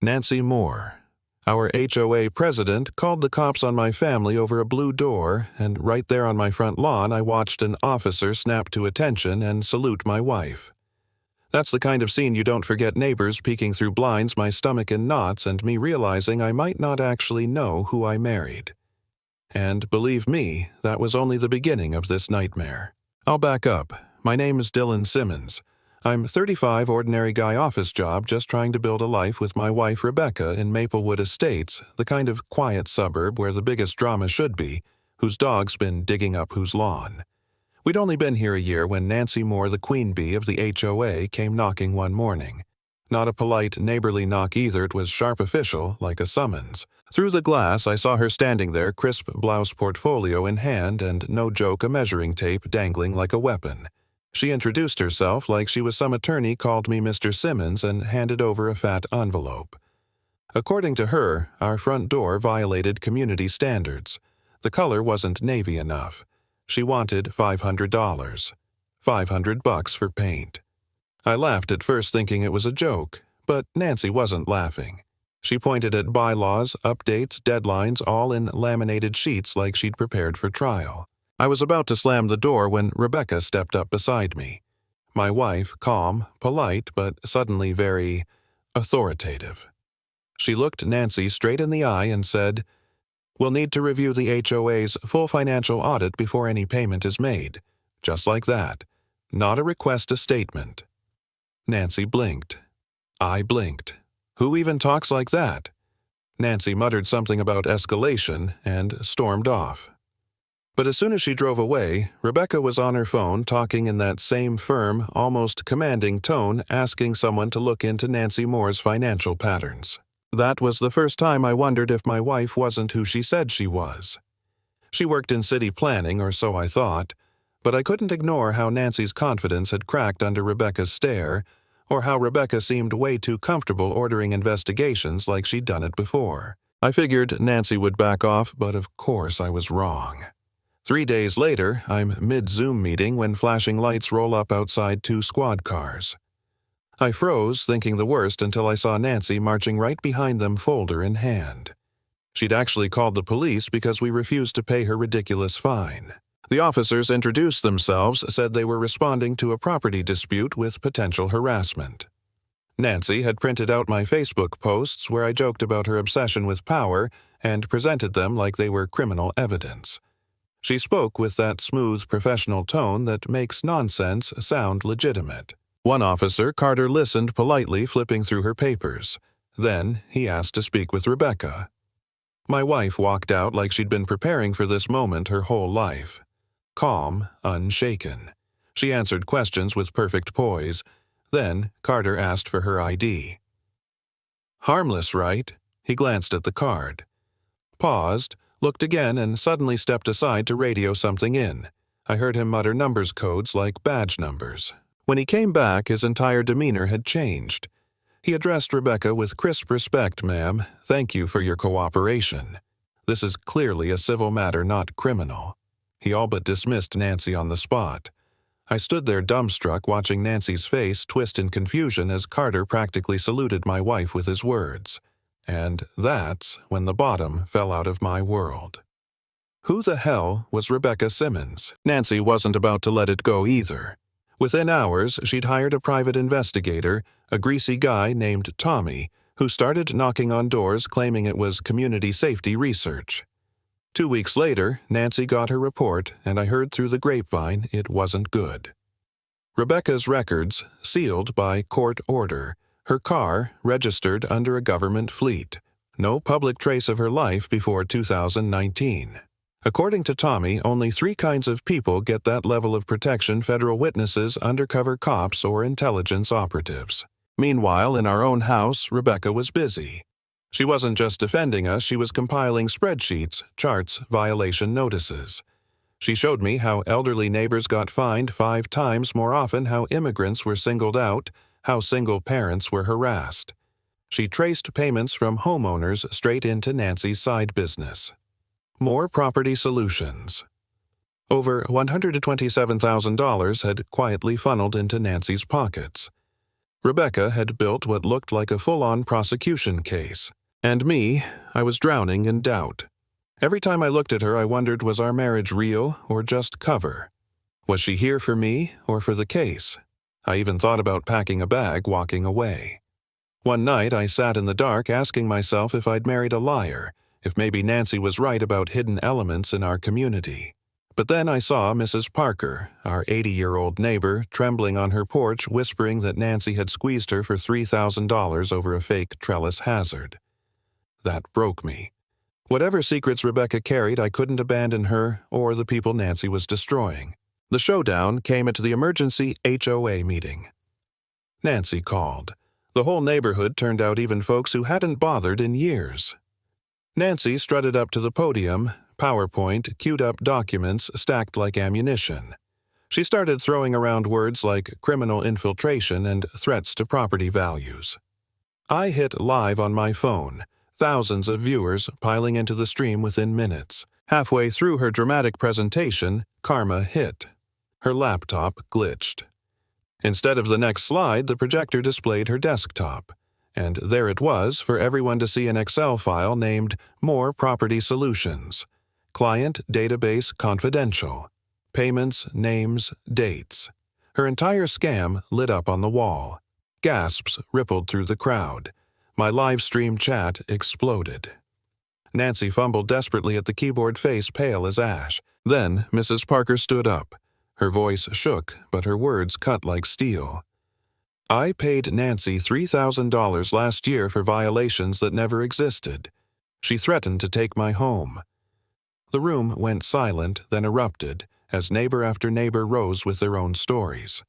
Nancy Moore. Our HOA president called the cops on my family over a blue door, and right there on my front lawn I watched an officer snap to attention and salute my wife. That's the kind of scene you don't forget: neighbors peeking through blinds, my stomach in knots, and me realizing I might not actually know who I married. And believe me, that was only the beginning of this nightmare. I'll back up. My name is Dylan Simmons. I'm 35, ordinary guy, office job, just trying to build a life with my wife Rebecca in Maplewood Estates, the kind of quiet suburb where the biggest drama should be, whose dog's been digging up whose lawn. We'd only been here a year when Nancy Moore, the queen bee of the HOA, came knocking one morning. Not a polite, neighborly knock either, it was sharp official, like a summons. Through the glass, I saw her standing there, crisp blouse portfolio in hand and, no joke, a measuring tape dangling like a weapon. She introduced herself like she was some attorney, called me Mr. Simmons, and handed over a fat envelope. According to her, our front door violated community standards. The color wasn't navy enough. She wanted $500. $500 for paint. I laughed at first, thinking it was a joke, but Nancy wasn't laughing. She pointed at bylaws, updates, deadlines, all in laminated sheets like she'd prepared for trial. I was about to slam the door when Rebecca stepped up beside me. My wife, calm, polite, but suddenly very authoritative. She looked Nancy straight in the eye and said, "We'll need to review the HOA's full financial audit before any payment is made." Just like that. Not a request, a statement. Nancy blinked. I blinked. Who even talks like that? Nancy muttered something about escalation and stormed off. But as soon as she drove away, Rebecca was on her phone talking in that same firm, almost commanding tone, asking someone to look into Nancy Moore's financial patterns. That was the first time I wondered if my wife wasn't who she said she was. She worked in city planning, or so I thought, but I couldn't ignore how Nancy's confidence had cracked under Rebecca's stare, or how Rebecca seemed way too comfortable ordering investigations like she'd done it before. I figured Nancy would back off, but of course I was wrong. 3 days later, I'm mid-Zoom meeting when flashing lights roll up outside 2 squad cars. I froze, thinking the worst, until I saw Nancy marching right behind them, folder in hand. She'd actually called the police because we refused to pay her ridiculous fine. The officers introduced themselves, said they were responding to a property dispute with potential harassment. Nancy had printed out my Facebook posts where I joked about her obsession with power and presented them like they were criminal evidence. She spoke with that smooth, professional tone that makes nonsense sound legitimate. One officer, Carter, listened politely, flipping through her papers. Then he asked to speak with Rebecca. My wife walked out like she'd been preparing for this moment her whole life. Calm, unshaken. She answered questions with perfect poise. Then Carter asked for her ID. Harmless, right? He glanced at the card. Paused, looked again, and suddenly stepped aside to radio something in. I heard him mutter numbers codes like badge numbers. When he came back, his entire demeanor had changed. He addressed Rebecca with crisp respect. "Ma'am, thank you for your cooperation. This is clearly a civil matter, not criminal." He all but dismissed Nancy on the spot. I stood there dumbstruck, watching Nancy's face twist in confusion as Carter practically saluted my wife with his words. And that's when the bottom fell out of my world. Who the hell was Rebecca Simmons? Nancy wasn't about to let it go either. Within hours, she'd hired a private investigator, a greasy guy named Tommy, who started knocking on doors claiming it was community safety research. 2 weeks later, Nancy got her report, and I heard through the grapevine it wasn't good. Rebecca's records, sealed by court order. Her car, registered under a government fleet. No public trace of her life before 2019. According to Tommy, only 3 kinds of people get that level of protection: federal witnesses, undercover cops, or intelligence operatives. Meanwhile, in our own house, Rebecca was busy. She wasn't just defending us, she was compiling spreadsheets, charts, violation notices. She showed me how elderly neighbors got fined 5 times more often, how immigrants were singled out, how single parents were harassed. She traced payments from homeowners straight into Nancy's side business. More property solutions. Over $127,000 had quietly funneled into Nancy's pockets. Rebecca had built what looked like a full-on prosecution case. And me, I was drowning in doubt. Every time I looked at her, I wondered, was our marriage real or just cover? Was she here for me or for the case? I even thought about packing a bag, walking away. One night, I sat in the dark asking myself if I'd married a liar, if maybe Nancy was right about hidden elements in our community. But then I saw Mrs. Parker, our 80-year-old neighbor, trembling on her porch, whispering that Nancy had squeezed her for $3,000 over a fake trellis hazard. That broke me. Whatever secrets Rebecca carried, I couldn't abandon her or the people Nancy was destroying. The showdown came at the emergency HOA meeting. Nancy called. The whole neighborhood turned out, even folks who hadn't bothered in years. Nancy strutted up to the podium, PowerPoint, queued-up documents stacked like ammunition. She started throwing around words like criminal infiltration and threats to property values. I hit live on my phone, thousands of viewers piling into the stream within minutes. Halfway through her dramatic presentation, karma hit. Her laptop glitched. Instead of the next slide, the projector displayed her desktop. And there it was for everyone to see, an Excel file named More Property Solutions. Client Database Confidential. Payments, names, dates. Her entire scam lit up on the wall. Gasps rippled through the crowd. My live stream chat exploded. Nancy fumbled desperately at the keyboard, face pale as ash. Then Mrs. Parker stood up. Her voice shook, but her words cut like steel. I paid Nancy $3,000 last year for violations that never existed. She threatened to take my home. The room went silent, then erupted, as neighbor after neighbor rose with their own stories.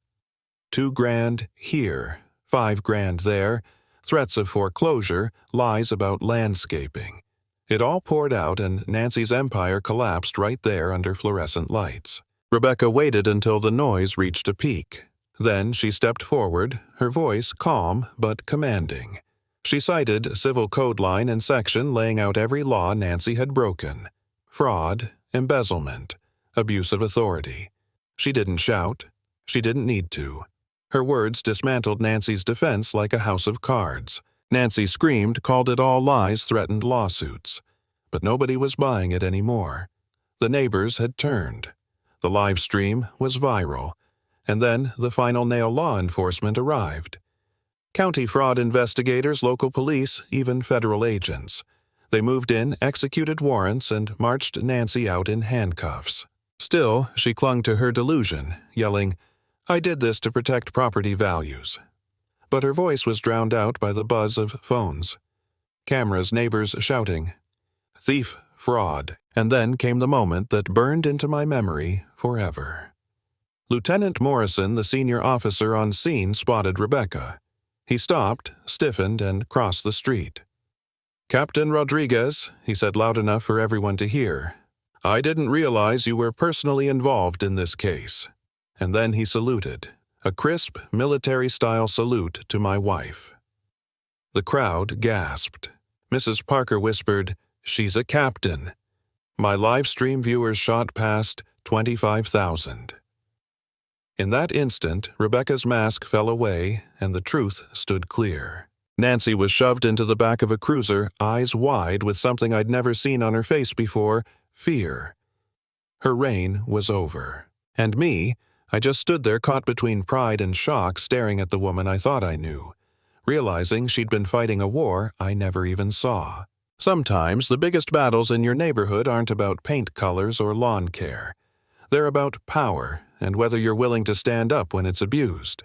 $2,000 here, $5,000 there, threats of foreclosure, lies about landscaping. It all poured out, and Nancy's empire collapsed right there under fluorescent lights. Rebecca waited until the noise reached a peak. Then she stepped forward, her voice calm but commanding. She cited civil code line and section, laying out every law Nancy had broken. Fraud, embezzlement, abuse of authority. She didn't shout. She didn't need to. Her words dismantled Nancy's defense like a house of cards. Nancy screamed, called it all lies, threatened lawsuits. But nobody was buying it anymore. The neighbors had turned. The live stream was viral. And then the final nail: law enforcement arrived. County fraud investigators, local police, even federal agents. They moved in, executed warrants, and marched Nancy out in handcuffs. Still, she clung to her delusion, yelling, "I did this to protect property values." But her voice was drowned out by the buzz of phones. Cameras, neighbors shouting, "Thief, fraud." And then came the moment that burned into my memory forever. Lieutenant Morrison, the senior officer on scene, spotted Rebecca. He stopped, stiffened, and crossed the street. "Captain Rodriguez," he said loud enough for everyone to hear, "I didn't realize you were personally involved in this case." And then he saluted, a crisp, military-style salute to my wife. The crowd gasped. Mrs. Parker whispered, "She's a captain." My live stream viewers shot past 25,000. In that instant, Rebecca's mask fell away, and the truth stood clear. Nancy was shoved into the back of a cruiser, eyes wide, with something I'd never seen on her face before: fear. Her reign was over. And me, I just stood there, caught between pride and shock, staring at the woman I thought I knew, realizing she'd been fighting a war I never even saw. Sometimes the biggest battles in your neighborhood aren't about paint colors or lawn care. They're about power and whether you're willing to stand up when it's abused.